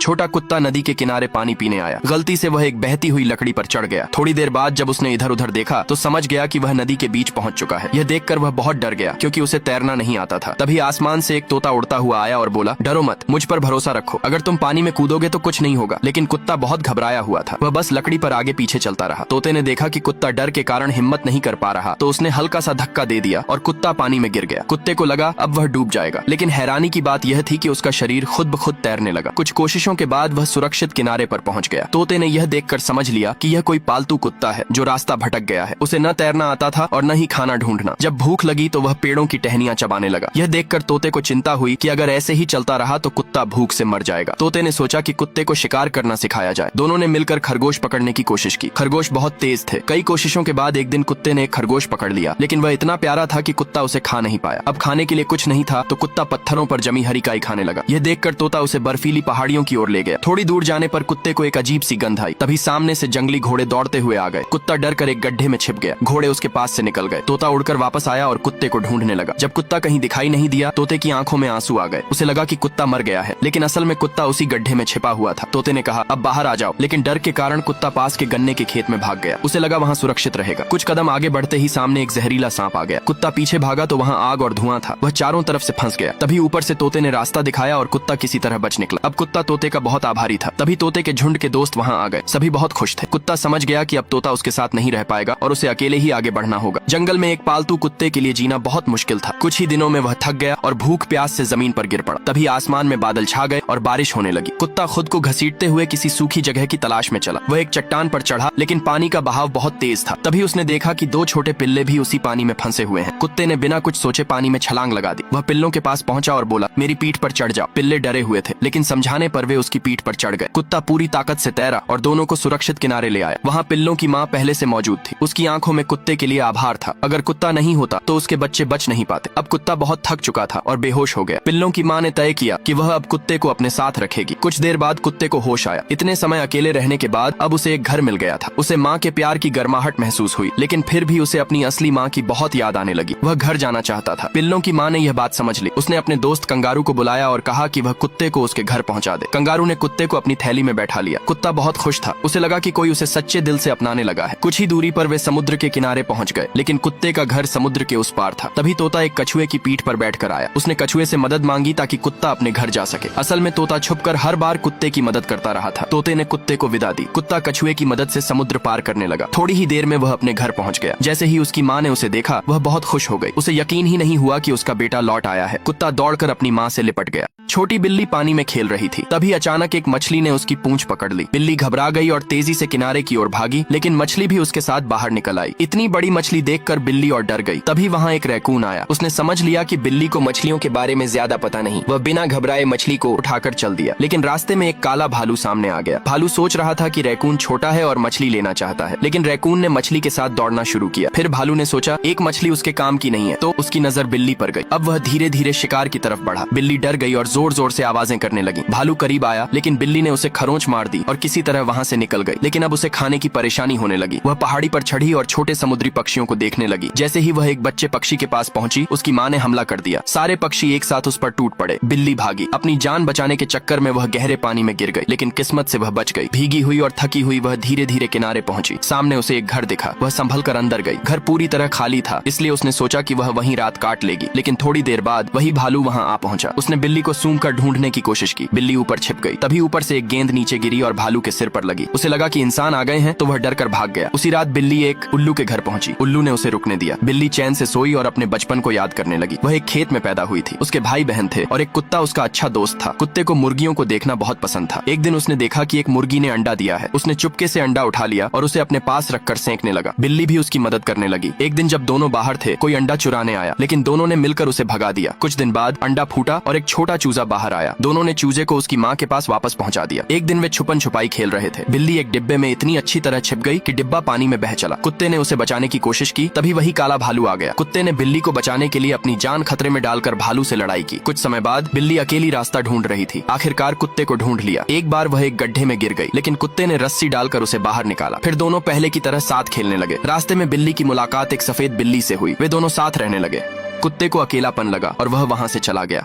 छोटा कुत्ता नदी के किनारे पानी पीने आया। गलती से वह एक बहती हुई लकड़ी पर चढ़ गया। थोड़ी देर बाद जब उसने इधर उधर देखा तो समझ गया कि वह नदी के बीच पहुंच चुका है। यह देखकर वह बहुत डर गया क्योंकि उसे तैरना नहीं आता था। तभी आसमान से एक तोता उड़ता हुआ आया और बोला, डरो मत, मुझ पर भरोसा रखो, अगर तुम पानी में कूदोगे तो कुछ नहीं होगा। लेकिन कुत्ता बहुत घबराया हुआ था, वह बस लकड़ी पर आगे पीछे चलता रहा। तोते ने देखा कि कुत्ता डर के कारण हिम्मत नहीं कर पा रहा, तो उसने हल्का सा धक्का दे दिया और कुत्ता पानी में गिर गया। कुत्ते को लगा अब वह डूब जाएगा, लेकिन हैरानी की बात यह थी कि उसका शरीर खुद ब खुद तैरने लगा। कुछ कोशिशों के बाद वह सुरक्षित किनारे पर पहुंच गया। तोते ने यह देखकर समझ लिया कि यह कोई पालतू कुत्ता है जो रास्ता भटक गया है। उसे न तैरना आता था और न ही खाना ढूंढना। जब भूख लगी तो वह पेड़ों की टहनियां चबाने लगा। यह देखकर तोते को चिंता हुई कि अगर ऐसे ही चलता रहा तो कुत्ता भूख से मर जाएगा। तोते ने सोचा कि कुत्ते को शिकार करना सिखाया जाए। दोनों ने मिलकर खरगोश पकड़ने की कोशिश की। खरगोश बहुत तेज थे। कई कोशिशों के बाद एक दिन कुत्ते ने एक खरगोश पकड़ लिया, लेकिन वह इतना प्यारा था कि कुत्ता उसे खा नहीं पाया। अब खाने के लिए कुछ नहीं था तो कुत्ता पत्थरों पर जमी हरी काई खाने लगा। यह देखकर तोता उसे बर्फीली पहाड़ियों की ओर ले गया। थोड़ी दूर जाने पर कुत्ते को एक अजीब सी गंध आई। तभी सामने से जंगली घोड़े दौड़ते हुए आ गए। कुत्ता डर कर एक गड्ढे में छिप गया। घोड़े उसके पास से निकल गए। तोता उड़कर वापस आया और कुत्ते को ढूंढने लगा। जब कुत्ता कहीं दिखाई नहीं दिया, तोते की आंखों में आंसू आ गए। उसे लगा कि कुत्ता मर गया है, लेकिन असल में कुत्ता उसी गड्ढे में छिपा हुआ था। तोते ने कहा, अब बाहर आ जाओ, लेकिन डर के कारण कुत्ता पास के गन्ने के खेत में भाग गया। उसे लगा वहाँ सुरक्षित रहेगा। कुछ कदम आगे बढ़ते ही सामने एक जहरीला सांप आ गया। कुत्ता पीछे भागा तो वहाँ आग और धुआं था। वह चारों तरफ से फंस गया। तभी ऊपर से तोते ने रास्ता दिखाया और कुत्ता किसी तरह बच निकला। अब कुत्ता तोते का बहुत आभारी था। तभी तोते के झुंड के दोस्त वहाँ आ गए। सभी बहुत खुश थे। कुत्ता समझ गया कि अब तोता उसके साथ नहीं रह पाएगा और उसे अकेले ही आगे बढ़ना होगा। जंगल में एक पालतू कुत्ते के लिए जीना बहुत मुश्किल था। कुछ ही दिनों में वह थक गया और भूख प्यास से जमीन पर गिर पड़ा। तभी आसमान में बादल छा गए और बारिश होने लगी। कुत्ता खुद को घसीटते हुए किसी सूखी जगह की तलाश में चला। वह एक चट्टान पर चढ़ा, लेकिन पानी का बहाव बहुत तेज था। तभी उसने देखा कि दो छोटे पिल्ले भी उसी पानी में फंसे हुए हैं। कुत्ते ने बिना कुछ सोचे पानी में छलांग लगा दी। वह पिल्लों के पास पहुंचा और बोला, मेरी पीठ पर चढ़ जाओ। पिल्ले डरे हुए थे, लेकिन समझाने पर वे उसकी पीठ पर चढ़ गए। कुत्ता पूरी ताकत से तैरा और दोनों को सुरक्षित किनारे ले आया। वहाँ पिल्लों की माँ पहले से मौजूद थी। उसकी आंखों में कुत्ते के लिए आभार था। अगर कुत्ता नहीं होता तो उसके बच्चे बच नहीं पाते। अब कुत्ता बहुत थक चुका था और बेहोश हो गया। पिल्लों की माँ ने तय किया कि वह अब कुत्ते को अपने साथ रखेगी। कुछ देर बाद कुत्ते को होश आया। इतने समय अकेले रहने के बाद अब उसे एक घर मिल गया था। उसे माँ के प्यार की गर्माहट महसूस हुई, लेकिन फिर भी उसे अपनी असली माँ की बहुत याद आने लगी। वह घर जाना चाहता था। पिल्लों की माँ ने यह बात समझ ली। उसने अपने दोस्त कंगारू को बुलाया और कहा कि वह कुत्ते को उसके घर पहुंचा दे। कंगारू ने कुत्ते को अपनी थैली में बैठा लिया। कुत्ता बहुत खुश था। उसे लगा कि कोई उसे सच्चे दिल से अपनाने लगा है। कुछ ही दूरी पर वे समुद्र के किनारे पहुंच गए, लेकिन कुत्ते का घर समुद्र के उस पार था। तभी तोता एक कछुए की पीठ पर बैठकर आया। उसने कछुए से मदद मांगी ताकि कुत्ता अपने घर जा सके। असल में तोता छुपकर हर बार कुत्ते की मदद करता रहा था। तोते ने कुत्ते को विदा दी। कुत्ता कछुए की मदद से समुद्र पार करने लगा। थोड़ी ही देर में वह अपने घर पहुंच गया। जैसे ही उसकी माँ ने उसे देखा, वह बहुत खुश हो गई। उसे यकीन ही नहीं हुआ कि उसका बेटा लौट आया है। कुत्ता दौड़कर अपनी माँ से लिपट गया। छोटी बिल्ली पानी में खेल रही थी। तभी अचानक एक मछली ने उसकी पूंछ पकड़ ली। बिल्ली घबरा गई और तेजी से किनारे की ओर भागी, लेकिन मछली भी उसके साथ बाहर निकल आई। इतनी बड़ी मछली देखकर बिल्ली और डर गई। तभी वहाँ एक रैकून आया। उसने समझ लिया कि बिल्ली को मछलियों के बारे में ज्यादा पता नहीं। वह बिना घबराए मछली को उठाकर चल दिया, लेकिन रास्ते में एक काला भालू सामने आ गया। भालू सोच रहा था कि रैकून छोटा है और मछली लेना चाहता है, लेकिन रैकून ने मछली के साथ दौड़ना शुरू किया। फिर भालू ने सोचा एक मछली उसके काम की नहीं है, तो उसकी नजर बिल्ली पर गई। अब वह धीरे धीरे शिकार की तरफ बढ़ा। बिल्ली डर गई और जोर जोर से आवाजें करने लगी। भालू करीब आया, लेकिन बिल्ली ने उसे खरोंच मार दी और किसी तरह वहाँ से निकल गई। लेकिन अब उसे खाने की परेशानी होने लगी। वह पहाड़ी पर चढ़ी और छोटे समुद्री पक्षियों को देखने लगी। जैसे ही वह एक बच्चे पक्षी के पास पहुंची, उसकी माँ ने हमला कर दिया। सारे पक्षी एक साथ उस पर टूट पड़े। बिल्ली भागी। अपनी जान बचाने के चक्कर में वह गहरे पानी में गिर गई, लेकिन किस्मत से वह बच गई। भीगी हुई और थकी हुई वह धीरे धीरे किनारे पहुंची। सामने उसे एक घर दिखा। वह संभल कर अंदर गई। घर पूरी तरह खाली था, इसलिए उसने सोचा कि वह वहीं रात काट लेगी। लेकिन थोड़ी देर बाद वही भालू वहाँ आ पहुंचा। उसने बिल्ली को सूंघ कर ढूंढने की कोशिश की। बिल्ली ऊपर छिप गई। तभी ऊपर से एक गेंद नीचे गिरी और भालू के सिर पर लगी। उसे लगा कि इंसान आ गए हैं, तो वह डर कर भाग गया। उसी रात बिल्ली एक उल्लू के घर पहुंची। उल्लू ने उसे रुकने दिया। बिल्ली चैन से सोई और अपने बचपन को याद करने लगी। वह एक खेत में पैदा हुई थी। उसके भाई बहन थे और एक कुत्ता उसका अच्छा दोस्त था। कुत्ते को मुर्गियों को देखना बहुत पसंद था। एक दिन उसने देखा कि एक मुर्गी ने अंडा दिया है। उसने चुपके से अंडा उठा लिया और उसे अपने पास रखकर सेंकने लगा। बिल्ली भी उसकी मदद करने लगी। एक दिन जब दोनों बाहर थे, कोई अंडा चुराने आया, लेकिन दोनों ने मिलकर उसे भगा दिया। कुछ दिन बाद अंडा फूटा और एक छोटा चूजा बाहर आया। दोनों ने चूजे को उसकी माँ के पास वापस पहुंचा दिया। एक दिन वे छुपन छुपाई खेल रहे थे। बिल्ली एक डिब्बे में इतनी अच्छी तरह छिप गई कि डिब्बा पानी में बह चला। कुत्ते ने उसे बचाने की कोशिश की। तभी वही काला भालू आ गया। कुत्ते ने बिल्ली को बचाने के लिए अपनी जान खतरे में डालकर भालू से लड़ाई की। कुछ समय बाद बिल्ली अकेली रास्ता ढूंढ रही थी। आखिरकार कुत्ते को ढूंढ लिया। एक बार वह एक गड्ढे में गिर गई, लेकिन कुत्ते ने रस्सी डालकर उसे बाहर निकाला। फिर दोनों पहले की तरह साथ खेलने लगे। रास्ते में बिल्ली की मुलाकात एक सफेद बिल्ली से हुई। वे दोनों साथ रहने लगे। कुत्ते को अकेलापन लगा और वह वहाँ से चला गया।